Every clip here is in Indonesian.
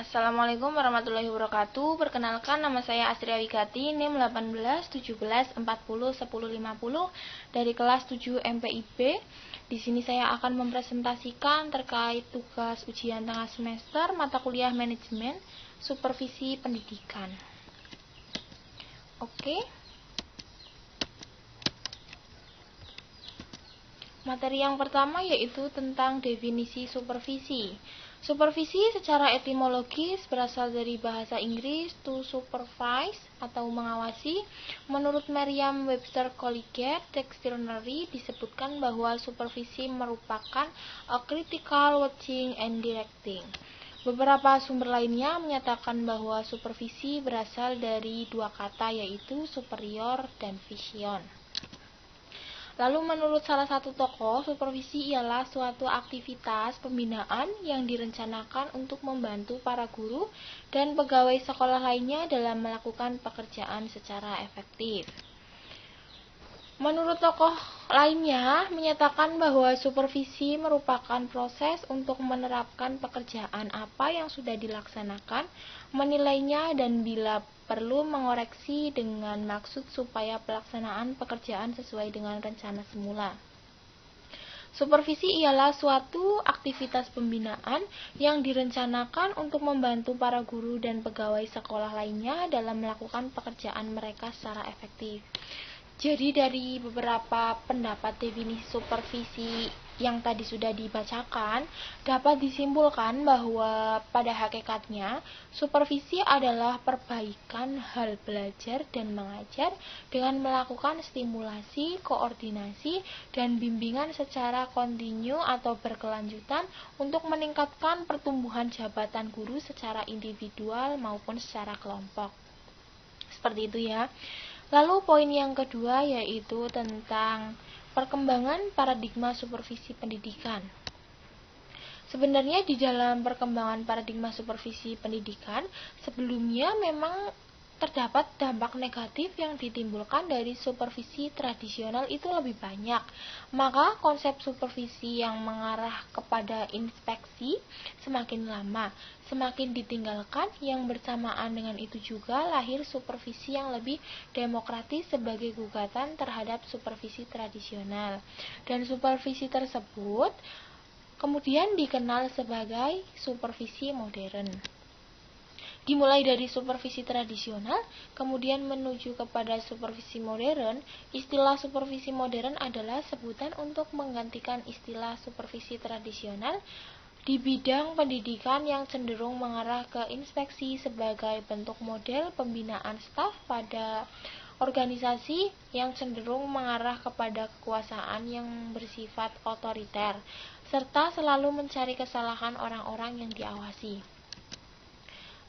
Assalamualaikum warahmatullahi wabarakatuh. Perkenalkan, nama saya Astria Wigati, NIM 18 17 40 10 50 dari kelas 7 MPIB. Di sini saya akan mempresentasikan terkait tugas ujian tengah semester mata kuliah manajemen supervisi pendidikan. Oke. Materi yang pertama yaitu tentang definisi supervisi. Supervisi secara etimologis berasal dari bahasa Inggris to supervise atau mengawasi. Menurut Merriam-Webster Collegiate Dictionary disebutkan bahwa supervisi merupakan a critical watching and directing. Beberapa sumber lainnya menyatakan bahwa supervisi berasal dari dua kata yaitu superior dan vision. Lalu menurut salah satu tokoh, supervisi ialah suatu aktivitas pembinaan yang direncanakan untuk membantu para guru dan pegawai sekolah lainnya dalam melakukan pekerjaan secara efektif. Menurut tokoh lainnya menyatakan bahwa supervisi merupakan proses untuk menerapkan pekerjaan apa yang sudah dilaksanakan, menilainya dan bila perlu mengoreksi dengan maksud supaya pelaksanaan pekerjaan sesuai dengan rencana semula. Supervisi ialah suatu aktivitas pembinaan yang direncanakan untuk membantu para guru dan pegawai sekolah lainnya dalam melakukan pekerjaan mereka secara efektif. Jadi dari beberapa pendapat definisi supervisi yang tadi sudah dibacakan, dapat disimpulkan bahwa pada hakikatnya supervisi adalah perbaikan hal belajar dan mengajar dengan melakukan stimulasi, koordinasi, dan bimbingan secara kontinu atau berkelanjutan untuk meningkatkan pertumbuhan jabatan guru secara individual maupun secara kelompok. Seperti itu ya. Lalu poin yang kedua yaitu tentang perkembangan paradigma supervisi pendidikan. Sebenarnya di dalam perkembangan paradigma supervisi pendidikan, sebelumnya memang terdapat dampak negatif yang ditimbulkan dari supervisi tradisional itu lebih banyak. Maka konsep supervisi yang mengarah kepada inspeksi semakin lama, semakin ditinggalkan, yang bersamaan dengan itu juga lahir supervisi yang lebih demokratis sebagai gugatan terhadap supervisi tradisional. Dan supervisi tersebut kemudian dikenal sebagai supervisi modern. Dimulai dari supervisi tradisional, kemudian menuju kepada supervisi modern. Istilah supervisi modern adalah sebutan untuk menggantikan istilah supervisi tradisional di bidang pendidikan yang cenderung mengarah ke inspeksi sebagai bentuk model pembinaan staf pada organisasi yang cenderung mengarah kepada kekuasaan yang bersifat otoriter, serta selalu mencari kesalahan orang-orang yang diawasi.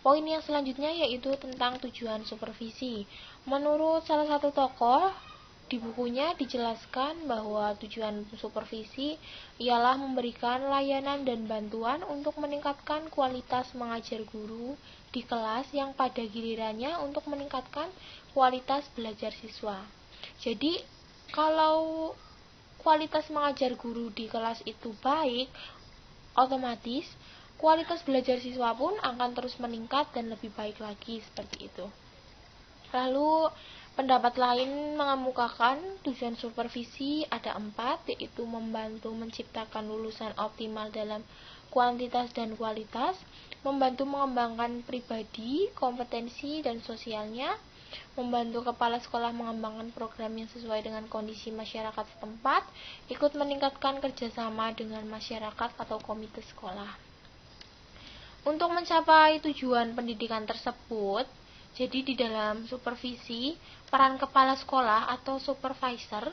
Poin yang selanjutnya yaitu tentang tujuan supervisi. Menurut salah satu tokoh, di bukunya dijelaskan bahwa tujuan supervisi ialah memberikan layanan dan bantuan untuk meningkatkan kualitas mengajar guru di kelas yang pada gilirannya untuk meningkatkan kualitas belajar siswa. Jadi, kalau kualitas mengajar guru di kelas itu baik, otomatis kualitas belajar siswa pun akan terus meningkat dan lebih baik lagi seperti itu. Lalu pendapat lain mengemukakan tujuan supervisi ada 4, yaitu membantu menciptakan lulusan optimal dalam kuantitas dan kualitas, membantu mengembangkan pribadi, kompetensi dan sosialnya, membantu kepala sekolah mengembangkan program yang sesuai dengan kondisi masyarakat setempat, ikut meningkatkan kerjasama dengan masyarakat atau komite sekolah. Untuk mencapai tujuan pendidikan tersebut, jadi di dalam supervisi, peran kepala sekolah atau supervisor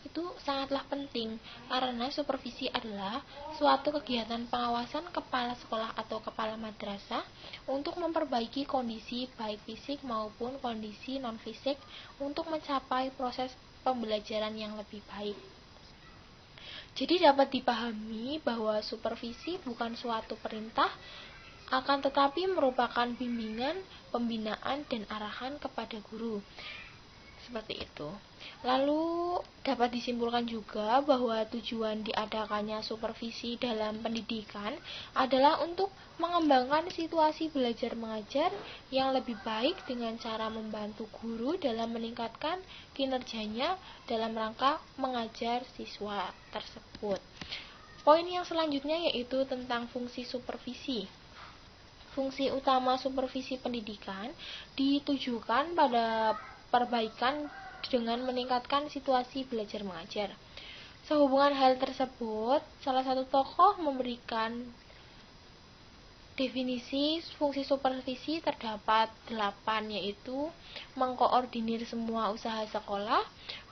itu sangatlah penting karena supervisi adalah suatu kegiatan pengawasan kepala sekolah atau kepala madrasah untuk memperbaiki kondisi baik fisik maupun kondisi non-fisik untuk mencapai proses pembelajaran yang lebih baik. Jadi dapat dipahami bahwa supervisi bukan suatu perintah, akan tetapi merupakan bimbingan, pembinaan, dan arahan kepada guru. Seperti itu. Lalu dapat disimpulkan juga bahwa tujuan diadakannya supervisi dalam pendidikan adalah untuk mengembangkan situasi belajar mengajar yang lebih baik dengan cara membantu guru dalam meningkatkan kinerjanya dalam rangka mengajar siswa tersebut. Poin yang selanjutnya yaitu tentang fungsi supervisi. Fungsi utama supervisi pendidikan ditujukan pada perbaikan dengan meningkatkan situasi belajar mengajar. Sehubungan hal tersebut, salah satu tokoh memberikan definisi fungsi supervisi terdapat 8, yaitu mengkoordinir semua usaha sekolah,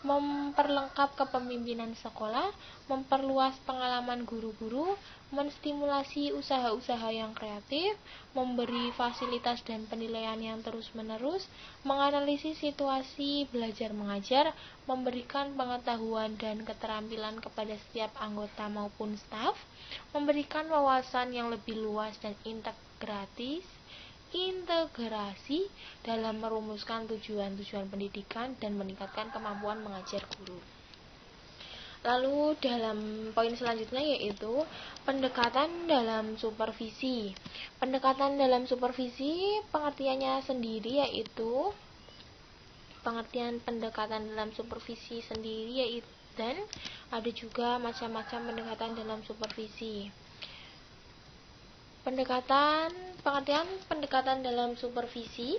memperlengkap kepemimpinan sekolah, memperluas pengalaman guru-guru, menstimulasi usaha-usaha yang kreatif, memberi fasilitas dan penilaian yang terus-menerus, menganalisis situasi belajar mengajar, memberikan pengetahuan dan keterampilan kepada setiap anggota maupun staf, memberikan wawasan yang lebih luas dan integrasi dalam merumuskan tujuan-tujuan pendidikan dan meningkatkan kemampuan mengajar guru. Lalu dalam poin selanjutnya yaitu pendekatan dalam supervisi. Pendekatan dalam supervisi pengertiannya sendiri yaitu pendekatan dalam supervisi sendiri yaitu dan ada juga macam-macam pendekatan dalam supervisi. Pengertian pendekatan dalam supervisi.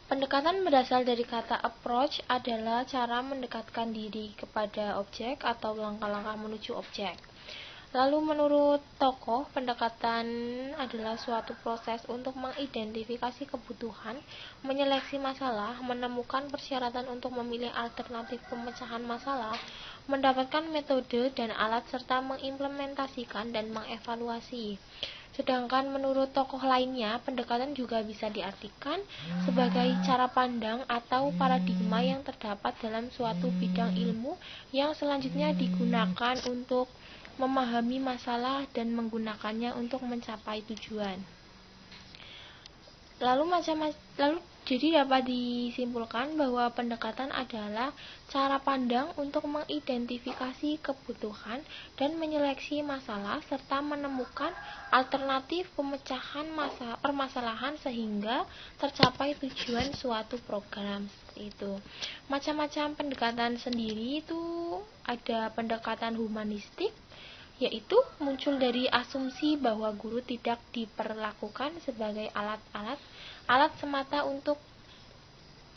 Pendekatan berasal dari kata approach adalah cara mendekatkan diri kepada objek atau langkah-langkah menuju objek. Lalu menurut tokoh, pendekatan adalah suatu proses untuk mengidentifikasi kebutuhan, menyeleksi masalah, menemukan persyaratan untuk memilih alternatif pemecahan masalah, mendapatkan metode dan alat serta mengimplementasikan dan mengevaluasi. Sedangkan menurut tokoh lainnya, pendekatan juga bisa diartikan sebagai cara pandang atau paradigma yang terdapat dalam suatu bidang ilmu yang selanjutnya digunakan untuk memahami masalah dan menggunakannya untuk mencapai tujuan. Jadi dapat disimpulkan bahwa pendekatan adalah cara pandang untuk mengidentifikasi kebutuhan dan menyeleksi masalah serta menemukan alternatif pemecahan permasalahan sehingga tercapai tujuan suatu program. Seperti itu. Macam-macam pendekatan sendiri itu ada pendekatan humanistik, yaitu muncul dari asumsi bahwa guru tidak diperlakukan sebagai alat semata untuk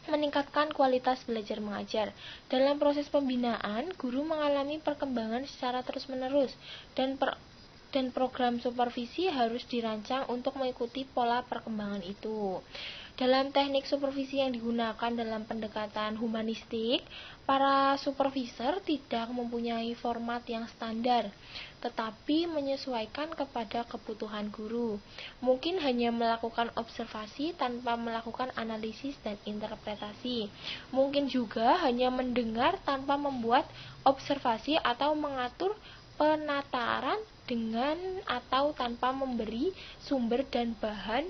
meningkatkan kualitas belajar mengajar. Dalam proses pembinaan, guru mengalami perkembangan secara terus-menerus dan program supervisi harus dirancang untuk mengikuti pola perkembangan itu. Dalam teknik supervisi yang digunakan dalam pendekatan humanistik, para supervisor tidak mempunyai format yang standar, tetapi menyesuaikan kepada kebutuhan guru. Mungkin hanya melakukan observasi tanpa melakukan analisis dan interpretasi. Mungkin juga hanya mendengar tanpa membuat observasi atau mengatur penataran dengan atau tanpa memberi sumber dan bahan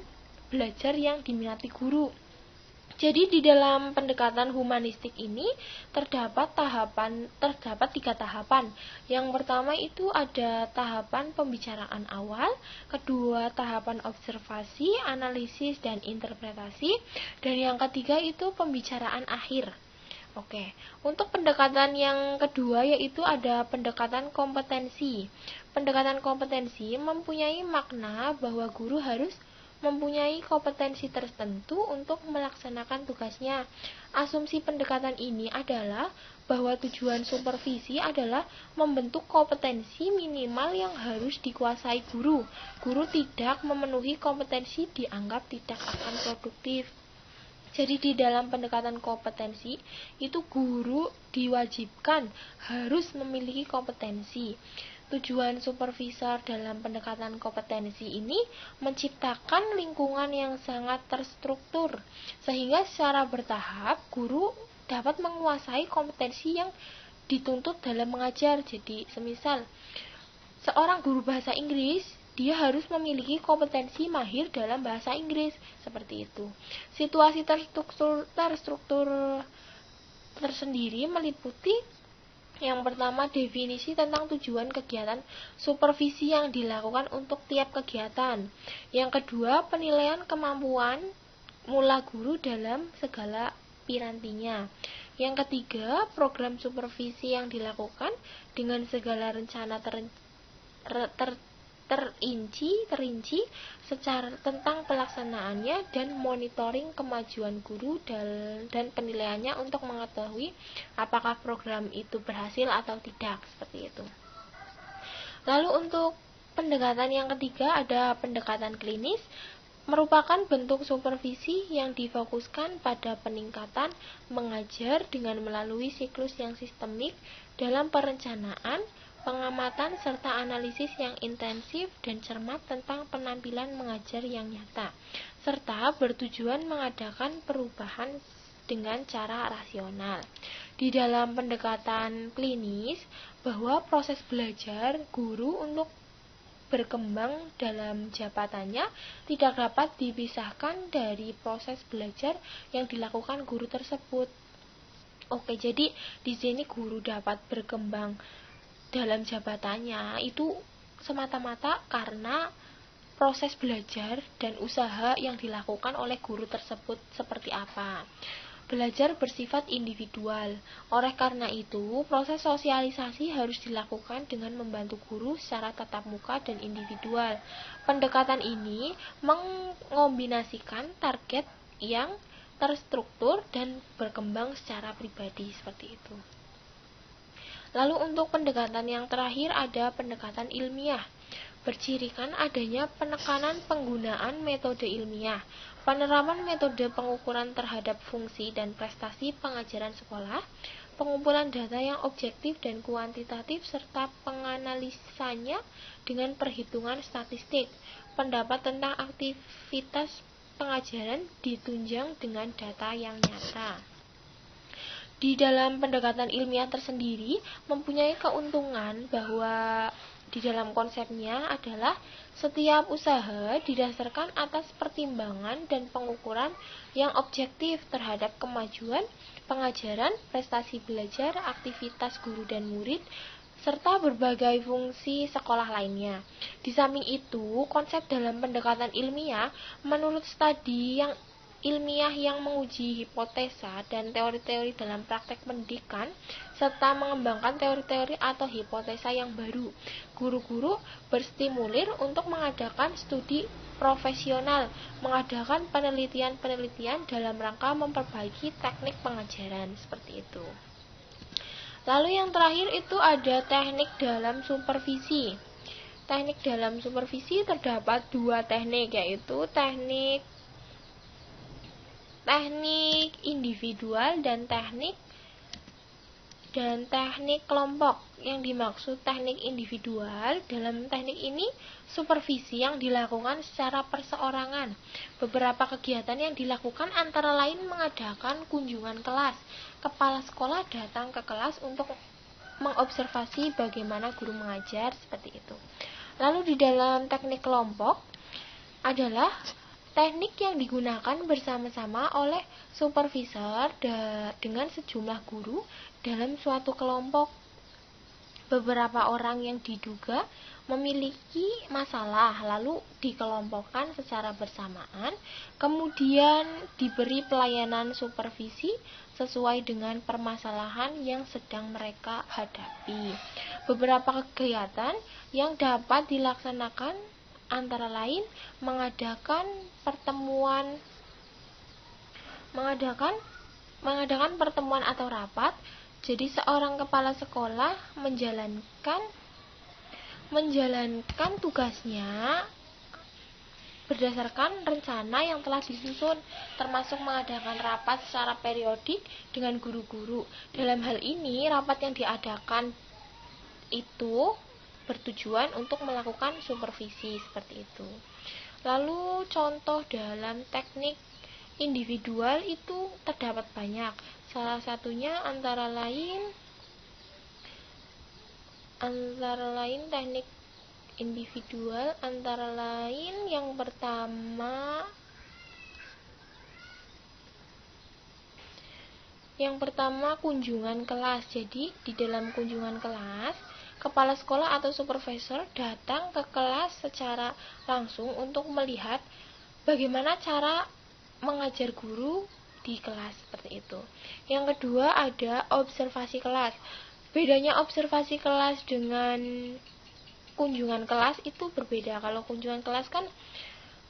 belajar yang diminati guru. Jadi di dalam pendekatan humanistik ini terdapat 3 tahapan. Yang pertama itu ada tahapan pembicaraan awal, kedua tahapan observasi, analisis dan interpretasi, dan yang ketiga itu pembicaraan akhir. Oke, untuk pendekatan yang kedua yaitu ada pendekatan kompetensi. Pendekatan kompetensi mempunyai makna bahwa guru harus mempunyai kompetensi tertentu untuk melaksanakan tugasnya. Asumsi pendekatan ini adalah bahwa tujuan supervisi adalah membentuk kompetensi minimal yang harus dikuasai guru. Guru tidak memenuhi kompetensi dianggap tidak akan produktif. Jadi di dalam pendekatan kompetensi itu guru diwajibkan harus memiliki kompetensi. Tujuan supervisor dalam pendekatan kompetensi ini menciptakan lingkungan yang sangat terstruktur, sehingga secara bertahap guru dapat menguasai kompetensi yang dituntut dalam mengajar. Jadi, semisal seorang guru bahasa Inggris dia harus memiliki kompetensi mahir dalam bahasa Inggris, seperti itu. Situasi terstruktur tersendiri meliputi yang pertama, definisi tentang tujuan kegiatan supervisi yang dilakukan untuk tiap kegiatan. Yang kedua, penilaian kemampuan mula guru dalam segala pirantinya. Yang ketiga, program supervisi yang dilakukan dengan segala rencana terinci secara tentang pelaksanaannya dan monitoring kemajuan guru dan penilaiannya untuk mengetahui apakah program itu berhasil atau tidak, seperti itu. Lalu untuk pendekatan yang ketiga ada pendekatan klinis, merupakan bentuk supervisi yang difokuskan pada peningkatan mengajar dengan melalui siklus yang sistemik dalam perencanaan, pengamatan, serta analisis yang intensif dan cermat tentang penampilan mengajar yang nyata, serta bertujuan mengadakan perubahan dengan cara rasional. Di dalam pendekatan klinis, bahwa proses belajar guru untuk berkembang dalam jabatannya tidak dapat dipisahkan dari proses belajar yang dilakukan guru tersebut. Oke, jadi di sini guru dapat berkembang dalam jabatannya itu semata-mata karena proses belajar dan usaha yang dilakukan oleh guru tersebut seperti apa. Belajar bersifat individual. Oleh karena itu, proses sosialisasi harus dilakukan dengan membantu guru secara tatap muka dan individual. Pendekatan ini mengombinasikan target yang terstruktur dan berkembang secara pribadi, seperti itu. Lalu untuk pendekatan yang terakhir ada pendekatan ilmiah. Bercirikan adanya penekanan penggunaan metode ilmiah, penerapan metode pengukuran terhadap fungsi dan prestasi pengajaran sekolah, pengumpulan data yang objektif dan kuantitatif, serta penganalisanya dengan perhitungan statistik. Pendapat tentang aktivitas pengajaran ditunjang dengan data yang nyata. Di dalam pendekatan ilmiah tersendiri mempunyai keuntungan bahwa di dalam konsepnya adalah setiap usaha didasarkan atas pertimbangan dan pengukuran yang objektif terhadap kemajuan pengajaran, prestasi belajar, aktivitas guru dan murid, serta berbagai fungsi sekolah lainnya. Di samping itu, konsep dalam pendekatan ilmiah menurut studi yang ilmiah yang menguji hipotesa dan teori-teori dalam praktek pendidikan, serta mengembangkan teori-teori atau hipotesa yang baru. Guru-guru berstimulir untuk mengadakan studi profesional, mengadakan penelitian-penelitian dalam rangka memperbaiki teknik pengajaran, seperti itu. Lalu yang terakhir itu ada teknik dalam supervisi. Teknik dalam supervisi terdapat dua teknik, yaitu teknik individual dan teknik kelompok. Yang dimaksud teknik individual, dalam teknik ini supervisi yang dilakukan secara perseorangan. Beberapa kegiatan yang dilakukan antara lain mengadakan kunjungan kelas. Kepala sekolah datang ke kelas untuk mengobservasi bagaimana guru mengajar, seperti itu. Lalu di dalam teknik kelompok adalah teknik yang digunakan bersama-sama oleh supervisor dengan sejumlah guru dalam suatu kelompok. Beberapa orang yang diduga memiliki masalah lalu dikelompokkan secara bersamaan, kemudian diberi pelayanan supervisi sesuai dengan permasalahan yang sedang mereka hadapi. Beberapa kegiatan yang dapat dilaksanakan antara lain mengadakan pertemuan atau rapat. Jadi seorang kepala sekolah menjalankan tugasnya berdasarkan rencana yang telah disusun, termasuk mengadakan rapat secara periodik dengan guru-guru. Dalam hal ini, rapat yang diadakan itu bertujuan untuk melakukan supervisi, seperti itu. Lalu contoh dalam teknik individual itu terdapat banyak. Salah satunya antara lain teknik individual antara lain yang pertama kunjungan kelas. Jadi di dalam kunjungan kelas, kepala sekolah atau supervisor datang ke kelas secara langsung untuk melihat bagaimana cara mengajar guru di kelas, seperti itu. Yang kedua ada observasi kelas. Bedanya observasi kelas dengan kunjungan kelas itu berbeda. Kalau kunjungan kelas kan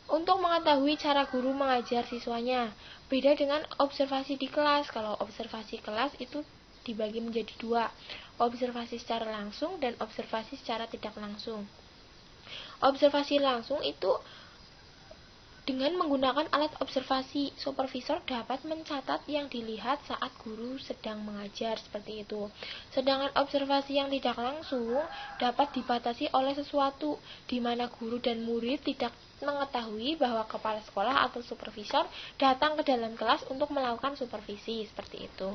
untuk mengetahui cara guru mengajar siswanya. Beda dengan observasi di kelas. Kalau observasi kelas itu dibagi menjadi dua, observasi secara langsung dan observasi secara tidak langsung. Observasi langsung itu dengan menggunakan alat observasi, supervisor dapat mencatat yang dilihat saat guru sedang mengajar, seperti itu. Sedangkan observasi yang tidak langsung dapat dibatasi oleh sesuatu, di mana guru dan murid tidak mengetahui bahwa kepala sekolah atau supervisor datang ke dalam kelas untuk melakukan supervisi, seperti itu.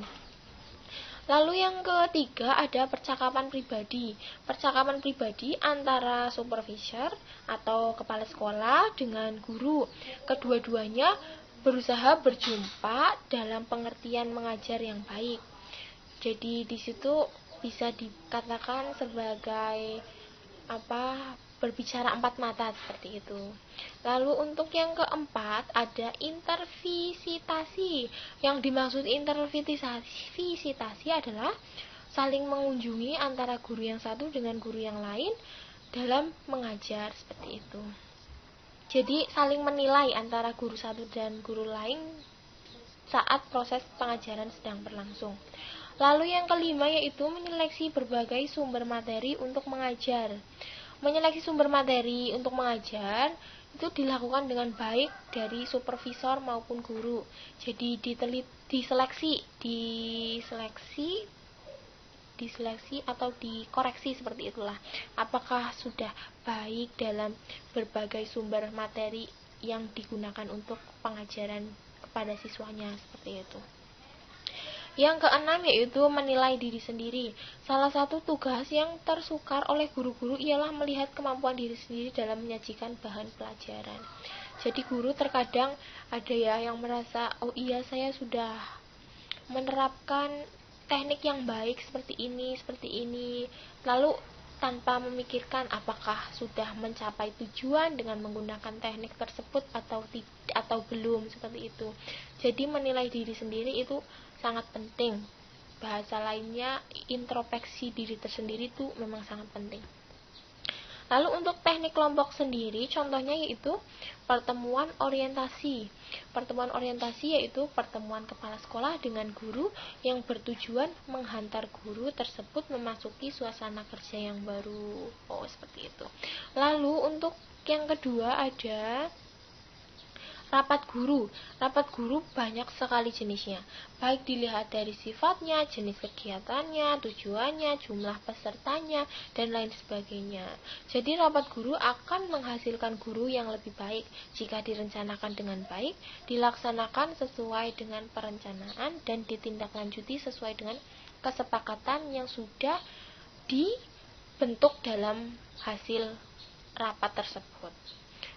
Lalu yang ketiga ada percakapan pribadi. Percakapan pribadi antara supervisor atau kepala sekolah dengan guru. Kedua-duanya berusaha berjumpa dalam pengertian mengajar yang baik. Jadi di situ bisa dikatakan sebagai berbicara empat mata, seperti itu. Lalu untuk yang keempat ada intervisitasi. Yang dimaksud intervisitasi adalah saling mengunjungi antara guru yang satu dengan guru yang lain dalam mengajar, seperti itu. Jadi saling menilai antara guru satu dan guru lain saat proses pengajaran sedang berlangsung. Lalu yang kelima yaitu menyeleksi berbagai sumber materi untuk mengajar. Menyeleksi sumber materi untuk mengajar itu dilakukan dengan baik dari supervisor maupun guru. Jadi diseleksi atau dikoreksi, seperti itulah. Apakah sudah baik dalam berbagai sumber materi yang digunakan untuk pengajaran kepada siswanya, seperti itu. Yang keenam yaitu menilai diri sendiri. Salah satu tugas yang tersukar oleh guru-guru ialah melihat kemampuan diri sendiri dalam menyajikan bahan pelajaran. Jadi guru terkadang ada yang merasa, oh iya saya sudah menerapkan teknik yang baik seperti ini, lalu tanpa memikirkan apakah sudah mencapai tujuan dengan menggunakan teknik tersebut atau belum, seperti itu. Jadi menilai diri sendiri itu sangat penting. Bahasa lainnya introspeksi diri tersendiri itu memang sangat penting. Lalu untuk teknik kelompok sendiri contohnya yaitu pertemuan orientasi. Pertemuan orientasi yaitu pertemuan kepala sekolah dengan guru yang bertujuan menghantar guru tersebut memasuki suasana kerja yang baru. Seperti itu. Lalu untuk yang kedua ada rapat guru. Rapat guru banyak sekali jenisnya, baik dilihat dari sifatnya, jenis kegiatannya, tujuannya, jumlah pesertanya, dan lain sebagainya. Jadi rapat guru akan menghasilkan guru yang lebih baik jika direncanakan dengan baik, dilaksanakan sesuai dengan perencanaan, dan ditindaklanjuti sesuai dengan kesepakatan yang sudah dibentuk dalam hasil rapat tersebut.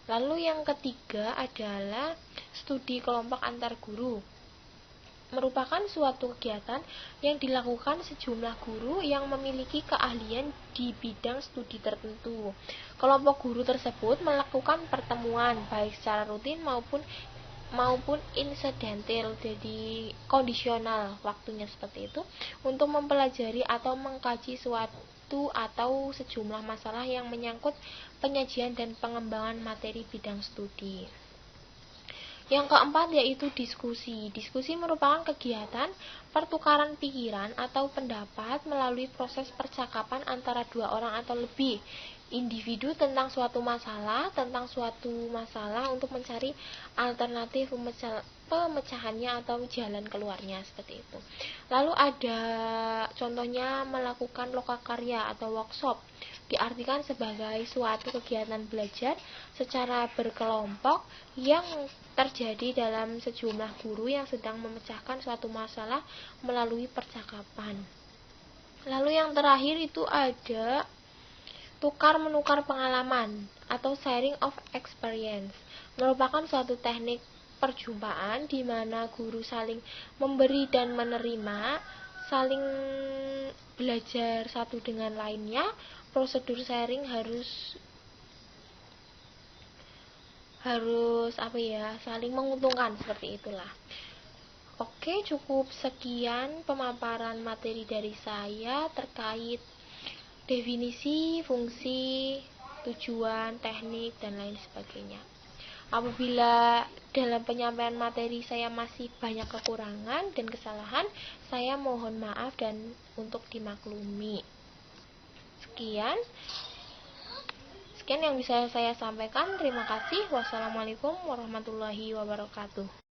Lalu yang ketiga adalah studi kelompok antar guru. Merupakan suatu kegiatan yang dilakukan sejumlah guru yang memiliki keahlian di bidang studi tertentu. Kelompok guru tersebut melakukan pertemuan baik secara rutin maupun insidental, jadi kondisional waktunya, seperti itu, untuk mempelajari atau mengkaji suatu atau sejumlah masalah yang menyangkut penyajian dan pengembangan materi bidang studi. Yang keempat yaitu diskusi. Diskusi merupakan kegiatan pertukaran pikiran atau pendapat melalui proses percakapan antara dua orang atau lebih individu tentang suatu masalah untuk mencari alternatif pemecahannya atau jalan keluarnya, seperti itu. Lalu ada contohnya melakukan lokakarya atau workshop. Diartikan sebagai suatu kegiatan belajar secara berkelompok yang terjadi dalam sejumlah guru yang sedang memecahkan suatu masalah melalui percakapan. Lalu yang terakhir itu ada Tukar-menukar pengalaman atau sharing of experience merupakan suatu teknik perjumpaan di mana guru saling memberi dan menerima, saling belajar satu dengan lainnya. Prosedur sharing harus saling menguntungkan, seperti itulah. Oke, cukup sekian pemaparan materi dari saya terkait definisi, fungsi, tujuan, teknik, dan lain sebagainya. Apabila dalam penyampaian materi saya masih banyak kekurangan dan kesalahan, saya mohon maaf dan untuk dimaklumi. Sekian yang bisa saya sampaikan. Terima kasih. Wassalamualaikum warahmatullahi wabarakatuh.